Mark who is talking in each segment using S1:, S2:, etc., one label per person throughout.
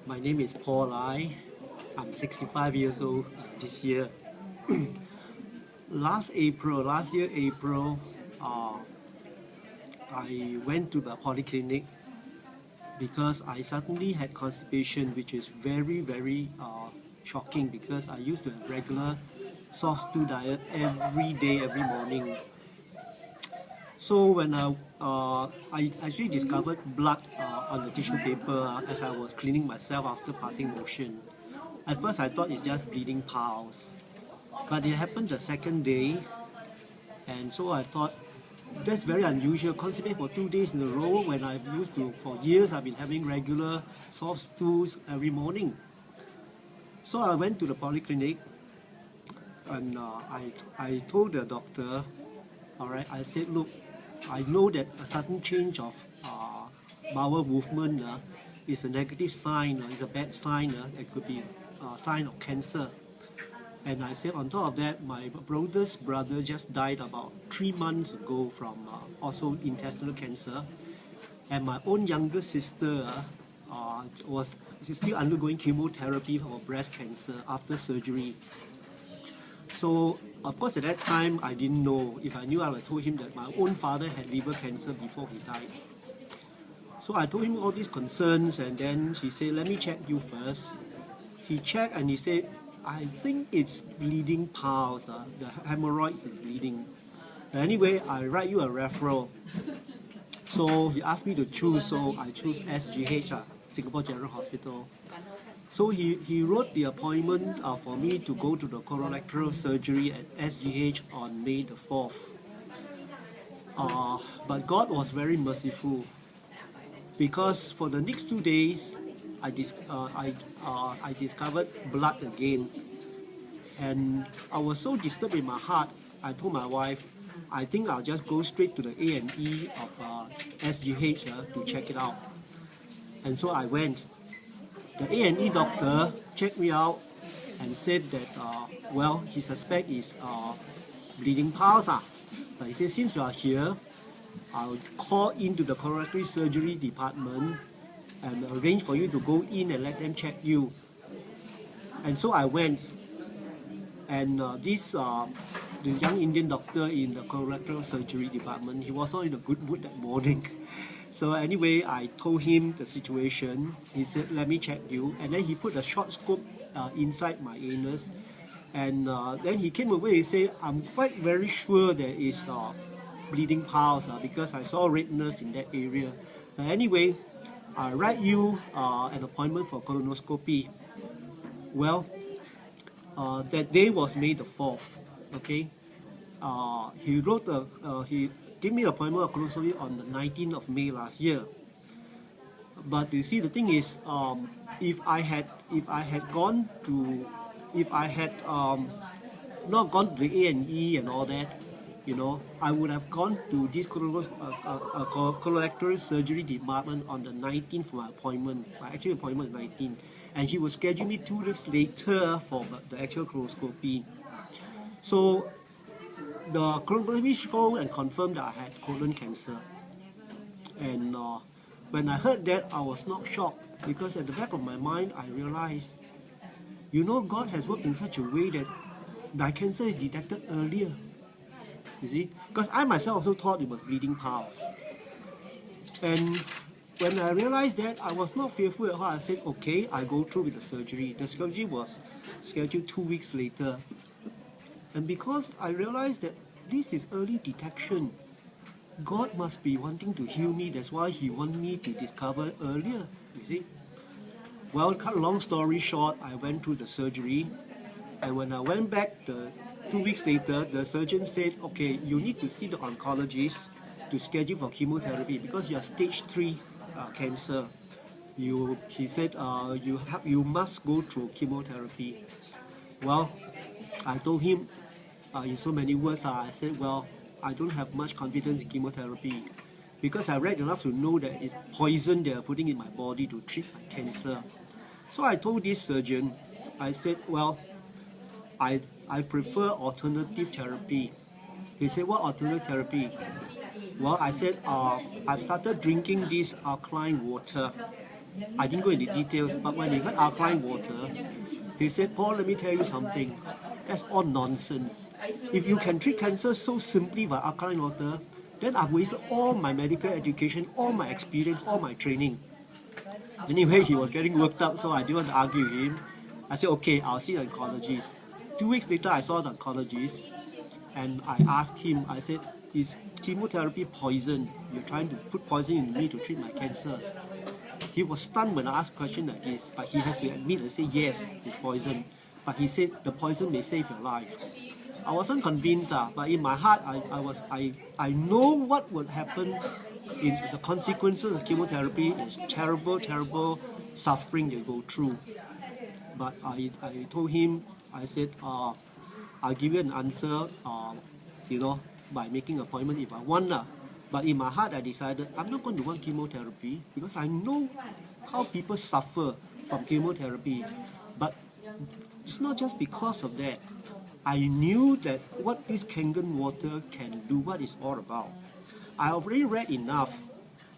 S1: My name is Paul Lai. I'm 65 years old this year. Last year April, I went to the polyclinic because I suddenly had constipation, which is very shocking because I used to have regular soft stew diet every day, every morning. So when I actually discovered blood on the tissue paper as I was cleaning myself after passing motion. At first I thought it's just bleeding piles, but it happened the second day, and so I thought that's very unusual. Constipate for 2 days in a row when I've used to, for years I've been having regular soft stools every morning. So I went to the polyclinic and I told the doctor, all right, I said, look, I know that a sudden change of bowel movement is a negative sign, is a bad sign. It could be a sign of cancer. And I said, on top of that, my brother's brother just died about 3 months ago from also intestinal cancer. And my own younger sister she's still undergoing chemotherapy for breast cancer after surgery. So, of course, at that time, I didn't know. If I knew, I would have told him that my own father had liver cancer before he died. So I told him all these concerns, and then he said, let me check you first. He checked and he said, I think it's bleeding piles. The hemorrhoids is bleeding. Anyway, I write you a referral. So he asked me to choose, so I chose SGH, Singapore General Hospital. So he wrote the appointment for me to go to the colorectal surgery at SGH on May the 4th. But God was very merciful because for the next 2 days, I discovered blood again. And I was so disturbed in my heart, I told my wife, I think I'll just go straight to the A&E of SGH to check it out. And so I went. The A&E doctor checked me out and said that, well, he suspects is bleeding piles. But he said, since you are here, I'll call into the colorectal surgery department and arrange for you to go in and let them check you. And so I went. And the young Indian doctor in the colorectal surgery department, he was not in a good mood that morning. So anyway, I told him the situation. He said, let me check you. And then he put a short scope inside my anus. And then he came away and said, I'm quite very sure there is bleeding piles because I saw redness in that area. But anyway, I write you an appointment for colonoscopy. Well, that day was May the 4th. Okay, he gave me an appointment of colonoscopy on the 19th of May last year. But you see, the thing is, if I had not gone to the A&E and all that, I would have gone to this colorectal surgery department on the 19th for my appointment. My actual appointment is 19th. And he will schedule me 2 weeks later for the actual colonoscopy. So the colonoscopy showed and confirmed that I had colon cancer. And when I heard that, I was not shocked because at the back of my mind, I realized, God has worked in such a way that my cancer is detected earlier. You see, because I myself also thought it was bleeding piles. And when I realized that, I was not fearful at all. I said, okay, I go through with the surgery. The surgery was scheduled 2 weeks later. And because I realized that this is early detection, God must be wanting to heal me. That's why He wanted me to discover earlier, you see. Well, cut a long story short, I went through the surgery. And when I went back 2 weeks later, the surgeon said, okay, you need to see the oncologist to schedule for chemotherapy because you are stage 3 cancer. She said, you must go through chemotherapy. Well, I told him in so many words, I said, well, I don't have much confidence in chemotherapy because I read enough to know that it's poison they are putting in my body to treat my cancer. So I told this surgeon, I said, well, I prefer alternative therapy. He said, what alternative therapy? Well, I said, I've started drinking this alkaline water. I didn't go into details, but when he got alkaline water, he said, Paul, let me tell you something. That's all nonsense. If you can treat cancer so simply by alkaline water, then I've wasted all my medical education, all my experience, all my training. Anyway, he was getting worked up, so I didn't want to argue with him. I said, okay, I'll see the oncologist. 2 weeks later, I saw the oncologist, and I asked him, I said, is chemotherapy poison? You're trying to put poison in me to treat my cancer. He was stunned when I asked a question like this, but he has to admit and say, yes, it's poison. But he said, the poison may save your life. I wasn't convinced, but in my heart, I know what would happen. In the consequences of chemotherapy is terrible, terrible suffering you go through. But I told him, I said, I'll give you an answer, by making an appointment if I want. But in my heart, I decided I'm not going to want chemotherapy because I know how people suffer from chemotherapy. But it's not just because of that. I knew that what this Kangen water can do, what it's all about. I already read enough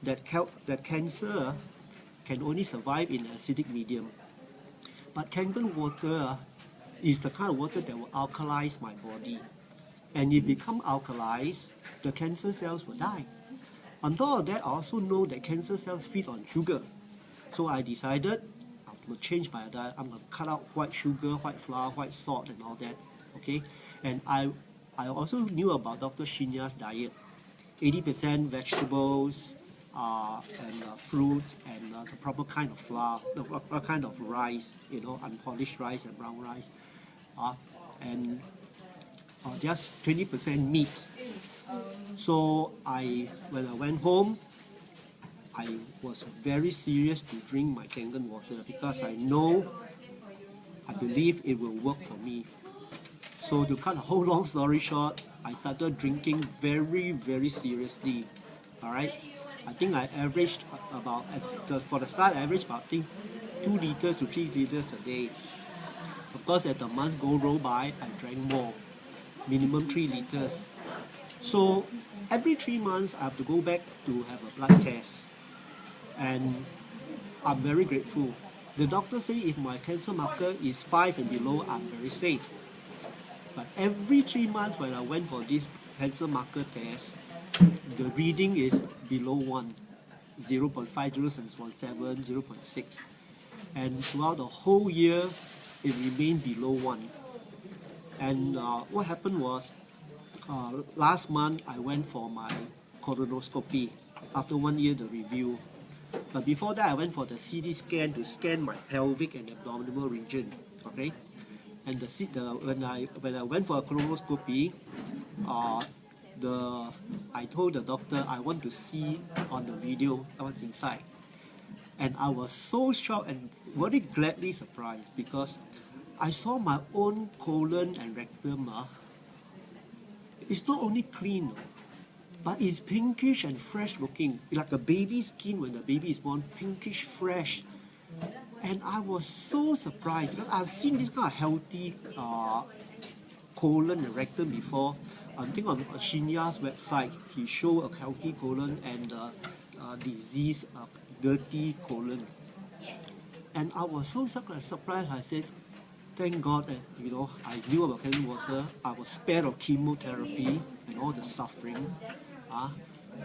S1: that cancer can only survive in acidic medium. But Kangen water is the kind of water that will alkalize my body. And if it become alkalized, the cancer cells will die. On top of that, I also know that cancer cells feed on sugar. So I decided I'm going to change my diet. I'm going to cut out white sugar, white flour, white salt and all that. Okay? And I also knew about Dr. Shinya's diet. 80% vegetables and fruits and the proper kind of flour, the proper kind of rice, unpolished rice and brown rice. And just 20% meat. So when I went home, I was very serious to drink my Kangen water because I believe it will work for me. So to cut a whole long story short, I started drinking very, very seriously. All right, I think I averaged for the start, I averaged about 2 liters to 3 liters a day. Of course, as the months roll by, I drank more, minimum 3 liters. So every 3 months, I have to go back to have a blood test. And I'm very grateful. The doctor say if my cancer marker is 5 and below, I'm very safe. But every 3 months when I went for this cancer marker test, the reading is below 1, 0.5, 0.7, 0.6. And throughout the whole year, it remained below 1. And what happened was, last month I went for my colonoscopy. After 1 year, the review. But before that, I went for the CT scan to scan my pelvic and abdominal region. Okay, and when I went for a colonoscopy, I told the doctor I want to see on the video what's inside, and I was so shocked and very gladly surprised because I saw my own colon and rectum. It's not only clean, but it's pinkish and fresh looking, like a baby's skin when the baby is born, pinkish fresh. And I was so surprised because I've seen this kind of healthy colon and rectum before. I think on Shinya's website, he showed a healthy colon and diseased, dirty colon. And I was so surprised. I said, thank God that I knew about Kangen water. I was spared of chemotherapy and all the suffering.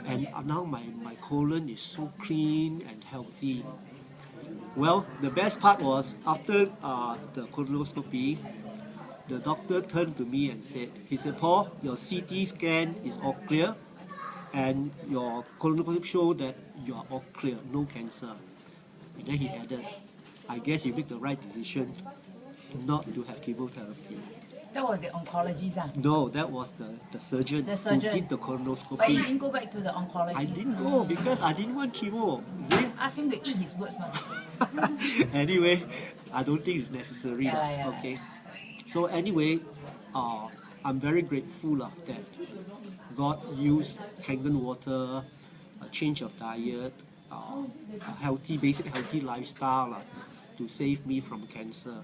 S1: And now my colon is so clean and healthy. Well, the best part was after the colonoscopy, the doctor turned to me and said, Paul, your CT scan is all clear and your colonoscopy showed that you are all clear, no cancer. And then he added, I guess you make the right decision not to have chemotherapy.
S2: That was the oncologist?
S1: No, that was the surgeon who did the colonoscopy.
S2: But you didn't go back to the oncologist?
S1: I didn't go because I didn't want chemo. See?
S2: Ask him to eat his words.
S1: Anyway, I don't think it's necessary. Okay. So anyway, I'm very grateful that God used Kangen water, a change of diet, a basic healthy lifestyle to save me from cancer.